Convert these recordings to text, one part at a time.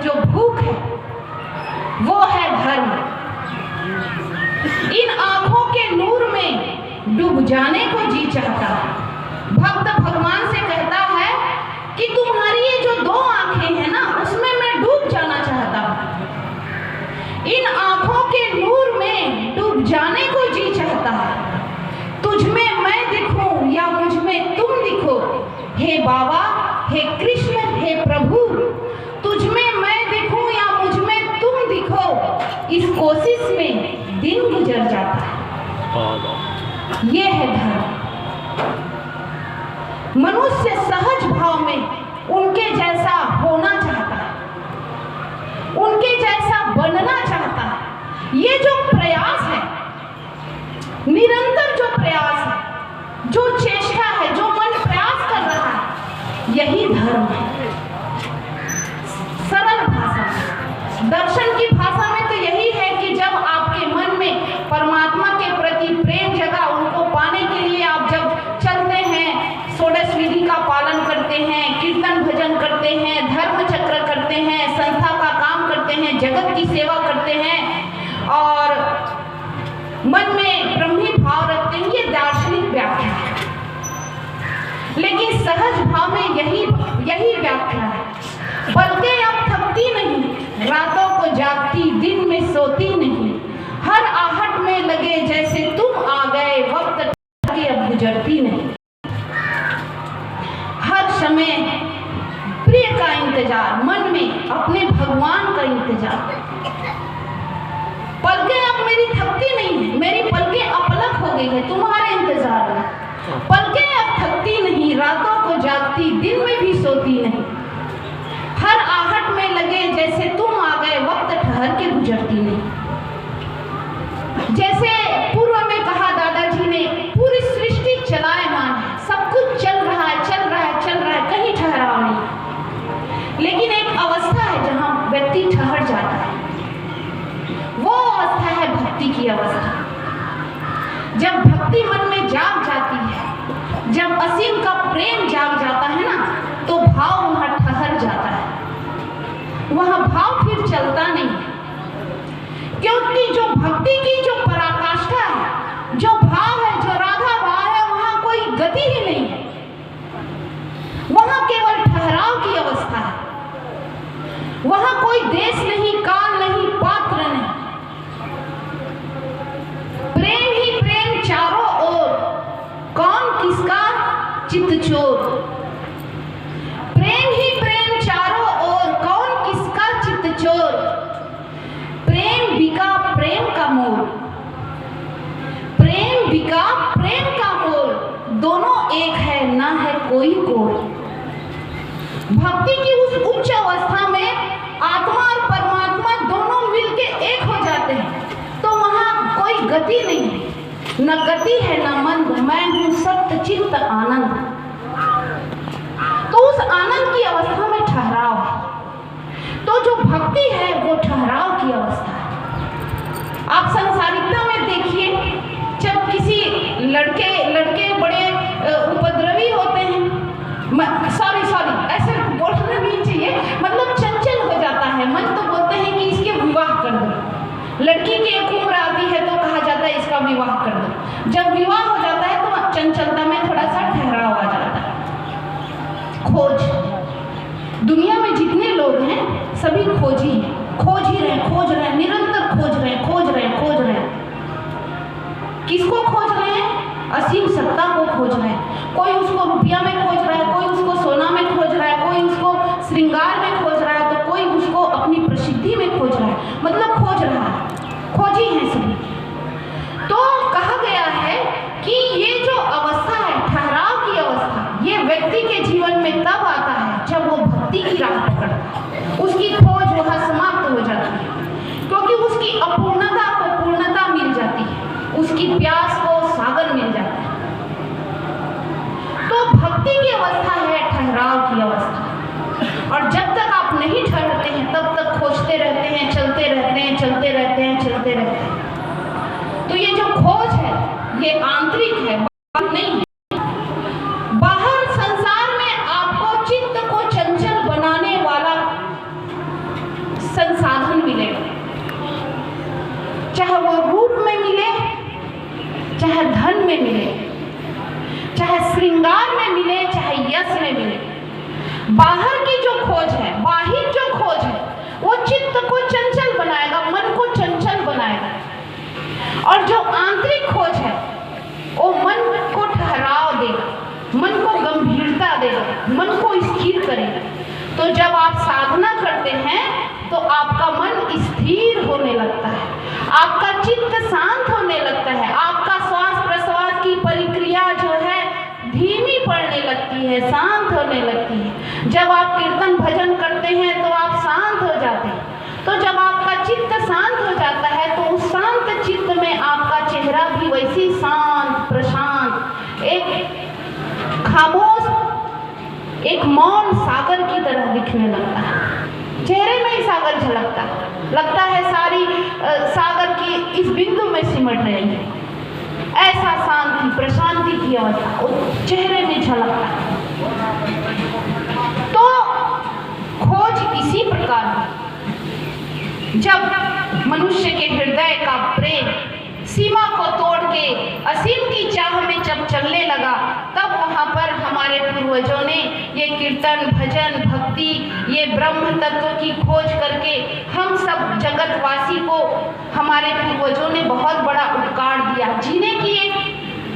जो भूख है वो है धर्म। इन आंखों के नूर में डूब जाने को जी चाहता है। भक्त भगवान से कहता है कि तुम्हारी ये जो दो आंखें हैं ना, उसमें मैं डूब जाना चाहता हूं। इन आंखों के नूर में डूब जाने को जी चाहता है। तुझ में मैं दिखूं या मुझ में तुम दिखो, हे बाबा, हे कृष्ण, हे प्रभु, तुझ में मैं दिखूं या मुझ में तुम दिखो, इस कोशिश में दिन गुजर जाता है। ये है धर्म। मनुष्य सहज भाव में उनके जैसा होना चाहता है, उनके जैसा बनना चाहता है। ये जो प्रयास है, निरंतर जो प्रयास है, जो चेष्टा है, जो मन प्रयास कर रहा है, यही धर्म है। सरल भाषा में, दर्शन की भाषा में तो यही है कि जब आपके मन में परमात्मा के प्रति प्रेम जगा, उनको पाने के लिए आप जब चलते हैं, षोडश विधि का पालन करते हैं, कीर्तन भजन करते हैं, धर्म चक्र करते हैं, संस्था का काम करते हैं, जगत की सेवा करते हैं और मन में ब्रह्मी भाव रखते हैं, ये दार्शनिक व्याख्या है। लेकिन सहज भाव में यही व्याख्या है। बल्कि अब थकती नहीं, रातों को जागती, दिन में सोती नहीं, हर आहट में लगे जैसे तुम आ गए, वक्त के अब गुजरती नहीं। हर समय प्रिय का इंतजार, मन में अपने भगवान का इंतजार। पलकें अब मेरी थकती नहीं है, मेरी पलकें अपलक हो गई है तुम्हारे इंतजार में। पलकें अब थकती नहीं, रातों को जागती, दिन में भी सोती नहीं, हर आहट में लगे जैसे तुम आ गए, वक्त ठहर के गुजरती नहीं। जैसे पूर्व में कहा दादाजी ने, पूरी सृष्टि चलायमान है, सब कुछ चल रहा है, चल रहा है, चल रहा है, कहीं ठहराव नहीं। लेकिन एक अवस्था है जहां व्यक्ति ठहर जाता है, वो अवस्था है भक्ति की अवस्था। जब भक्ति मन में जाग जाती है, जब असीम का प्रेम जाग जाता है ना, तो भाव वहां ठहर जाता है, वहां भाव फिर चलता नहीं। क्योंकि जो भक्ति की जो पराकाष्ठा है, जो भाव है, जो राधा भाव है, वहां कोई गति ही नहीं है, वहां केवल ठहराव की अवस्था है। वहां कोई देश नहीं, काल नहीं, पात्र नहीं, प्रेम ही प्रेम चारों ओर, कौन किसका चित्त चोर। प्रेम ही प्रेम चारों ओर, कौन किसका चित्त चोर। प्रेम बिका प्रेम का मोल, प्रेम बिका प्रेम का मोल, दोनों एक है, ना है कोई कोल। भक्ति की उस उच्च अवस्था में आत्मा और परमात्मा दोनों मिलके एक हो जाते हैं, तो वहां कोई गति नहीं है, न गति है न मंद, मैं हूं सत्य चित्त आनंद। तो उस आनंद की अवस्था में ठहराव है। तो जो भक्ति है वो ठहराव की अवस्था है। आप संसारिकता में देखिए, जब किसी लड़के बड़े उपद्रवी होते हैं, सॉरी ऐसे बोलना नहीं चाहिए, मतलब चंचल हो जाता है मन, तो बोलते हैं कि इसके विवाह कर दो। लड़की की एक उम्र आती है तो कहा जाता है इसका विवाह कर दो। जब विवाह हो जाता है तो चंचलता में थोड़ा सा ठहराव आ जाता है। खोज, दुनिया में जितने लोग हैं सभी खोजी हैं, खोज ही रहे, निरंतर खोज रहे हैं। किसको खोज रहे हैं? असीम सत्ता को खोज रहे हैं। कोई उसको रुपया में खोज रहा है, कोई उसको सोना में खोज रहा है, कोई उसको श्रृंगार में खोज रहा है, तो कोई उसको अपनी प्रसिद्धि में खोज रहा है, मतलब खोज रहा है, खोजी हैं सभी। तो कहा गया है कि ये जो अवस्था है, ठहराव की अवस्था, ये व्यक्ति के जीवन में तब आता है जब वो भक्ति की राह पकड़ता है। उसकी खोज वहां समाप्त हो जाती है, क्योंकि उसकी अपूर्णता को पूर्णता मिल जाती है, उसकी प्यास को सागर मिल जाता है। तो भक्ति की अवस्था है ठहराव की अवस्था, और जब तक आप नहीं ठहरते हैं तब तक खोजते रहते हैं, चलते रहते हैं। तो ये जो खोज है ये आंतरिक है, बाहर नहीं है। बाहर संसार में आपको चित्त को चंचल बनाने वाला चाहे धन में मिले, चाहे श्रृंगार में मिले, चाहे यश में मिले। बाहर की जो खोज है, बाहिर जो खोज है, वो चित्त को चंचल बनाएगा, मन को चंचल बनाएगा। और जो आंतरिक खोज है वो मन को ठहराव देगा, मन को गंभीरता देगा, मन को स्थिर करेगा। तो जब आप साधना करते हैं तो आपका मन स्थिर होने लगता है, आपका चित्त शांत होने लगता है, आपका श्वास प्रश्वास की प्रक्रिया जो है धीमी पड़ने लगती है, शांत होने लगती है। जब आप कीर्तन भजन करते हैं तो आप शांत हो जाते हैं। तो जब आपका चित्त शांत हो जाता है तो उस शांत चित्त में आपका चेहरा भी वैसी शांत प्रशांत, एक खामोश, एक मौन सागर की तरह दिखने लगता है। चेहरे में ही सागर झलकता है, लगता है सारी सागर की इस बिंदु में सिमट रही है। ऐसा शांति प्रशांति की अवस्था उस चेहरे में झलकता है। तो खोज इसी प्रकार है। जब मनुष्य के हृदय का प्रेम सीमा को तोड़ के असीम की चाह में जब चलने लगा, तब वहाँ पर हमारे पूर्वजों ने ये कीर्तन भजन भक्ति, ये ब्रह्म तत्व की खोज करके हम सब जगतवासी को हमारे पूर्वजों ने बहुत बड़ा उपकार दिया, जीने की एक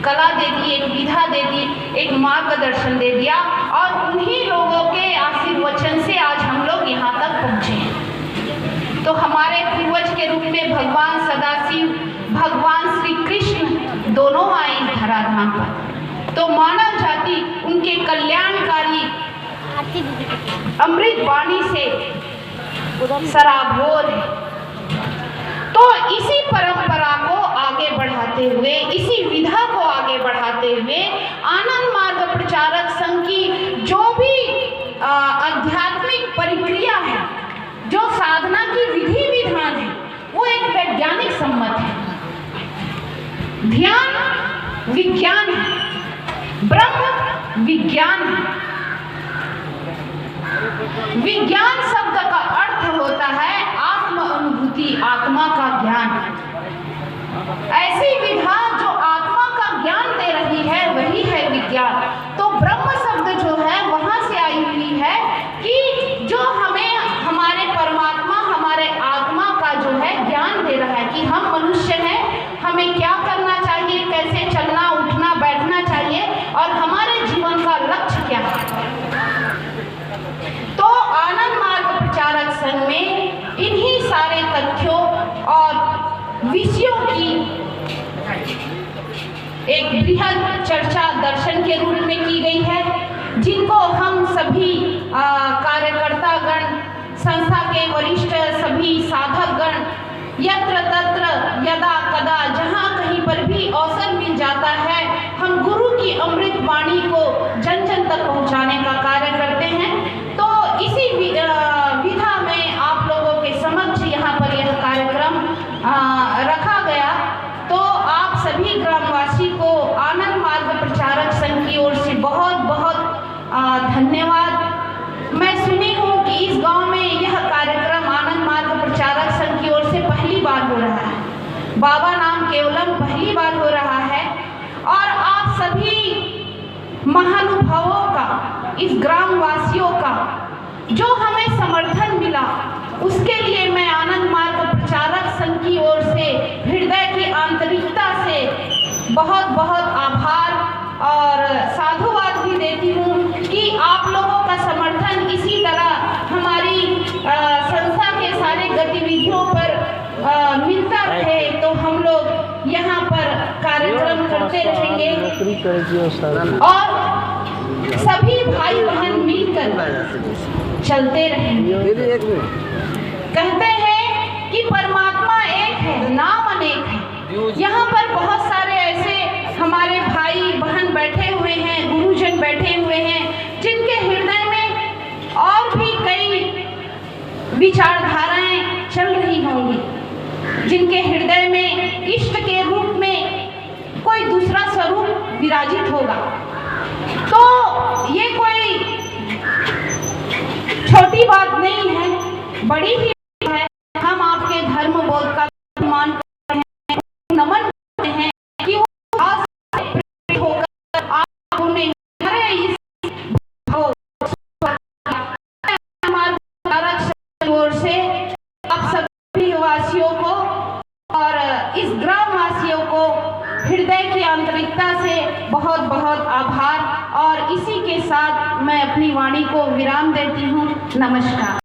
कला दे दी, एक विधा दे दी, एक मार्गदर्शन दे दिया। और उन्हीं लोगों के आशीर्वचन से आज हम लोग यहाँ तक पहुँचे हैं। तो हमारे पूर्वज के रूप में भगवान सदाशिव, भगवान श्री कृष्ण दोनों आए इस धराधाम पर। तो मानव जाति उनके कल्याणकारी अमृत वाणी से सराबोर है। तो इसी परंपरा को आगे बढ़ाते हुए, इसी विधा को आगे बढ़ाते हुए आनंद मार्ग प्रचारक संघ की जो भी आध्यात्मिक प्रक्रिया है, जो साधना की विधि विधान है, वो एक वैज्ञानिक सम्मत है। ध्यान विज्ञान है, ब्रह्म विज्ञान है। विज्ञान शब्द का अर्थ होता है आत्म अनुभूति, आत्मा का ज्ञान। ऐसी विधा जो आत्मा का ज्ञान दे रही है वही है विज्ञान। तो ब्रह्म शब्द जो है वहां से आई हुई है कि जो हमें हमारे परमात्मा, हमारे आत्मा का जो है ज्ञान दे रहा है कि हम मनुष्य हैं, हमें क्या करना चाहिए, कैसे चलना उठना बैठना चाहिए और हमारे जीवन का लक्ष्य क्या है। तो आनंद मार्ग प्रचारक संघ में इन्हीं सारे तथ्यों और विषयों की एक बृहद चर्चा दर्शन के रूप में की गई है, जिनको हम सभी कार्यकर्ता गण, संस्था के वरिष्ठ सभी साधक गण यत्र तत्र यदा कदा जहाँ कहीं पर भी अवसर मिल जाता है, हम गुरु की अमृत वाणी को जन जन तक पहुँचाने का कार्य करते हैं। तो इसी विधा में आप लोगों के समक्ष यहाँ पर यह कार्यक्रम रखा गया। तो आप सभी ग्रामवासी को आनंद मार्ग प्रचारक संघ की ओर से बहुत बहुत धन्यवाद। मैं सुनी हूँ कि इस गांव में यह कार्यक्रम आनंद मार्ग प्रचारक संघ की ओर से पहली बार हो रहा है। बाबा नाम केवलम पहली बार हो रहा है। और आप सभी महानुभावों का, इस ग्रामवासियों का जो हमें समर्थन मिला, उसके लिए मैं आनंद मार्ग प्रचारक संघ की ओर से हृदय की आंतरिकता से बहुत बहुत आभार और साधुवाद भी देती हूँ कि आप लोगों का समर्थन इसी तरह हमारी संस्था के सारे गतिविधियों पर मिलता रहे, तो हम लोग यहाँ पर कार्यक्रम करते रहेंगे और सभी भाई बहन मिलकर चलते रहेंगे। कहते हैं कि परमात्मा एक है, नाम अनेक है। यहाँ पर बहुत सारे ऐसे हमारे भाई बहन बैठे हुए हैं, गुरुजन बैठे हुए हैं, जिनके हृदय में और भी कई विचारधाराएं चल रही होंगी, जिनके हृदय में इष्ट के रूप में कोई दूसरा स्वरूप विराजित होगा। तो ये कोई छोटी बात नहीं है, बड़ी ही है। हम आपके धर्म बोध का सम्मान करते हैं, नमन करते हैं कि वो हृदय की आंतरिकता से बहुत बहुत आभार। और इसी के साथ मैं अपनी वाणी को विराम देती हूँ। नमस्कार।